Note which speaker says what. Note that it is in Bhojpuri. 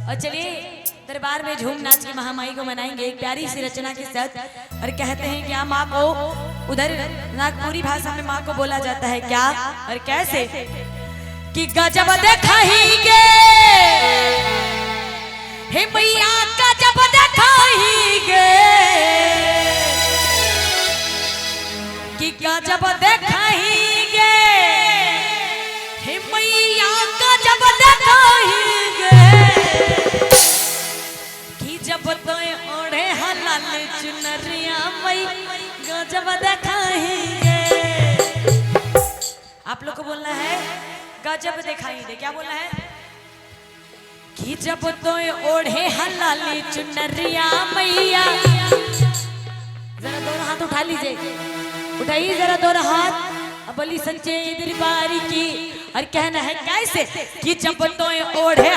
Speaker 1: और चलिए दरबार में झूम नाच की महामाई को मनाएंगे एक प्यारी सी रचना के साथ। और कहते हैं क्या माँ को उधर नागपुरी भाषा में माँ को बोला जाता है क्या और कैसे कि गजब देखाएंगे हे मैया गजब देखाएंगे कि गजब देखाएंगे हे मैया गजब देखाएंगे कि जब तो ओढ़े हलाल चुनरिया मई गजब देखाएंगे। आप लोग को बोलना है गजब दिखाएंगे। क्या बोलना है कि जब तो ओढ़े हलाल चुनरिया मैया। जरा दोनों हाथ उठा लीजिए, उठाइए जरा दोनों हाथ। बोली सच्चे दरबार की और कहना है कैसे कि जब तो ओढ़े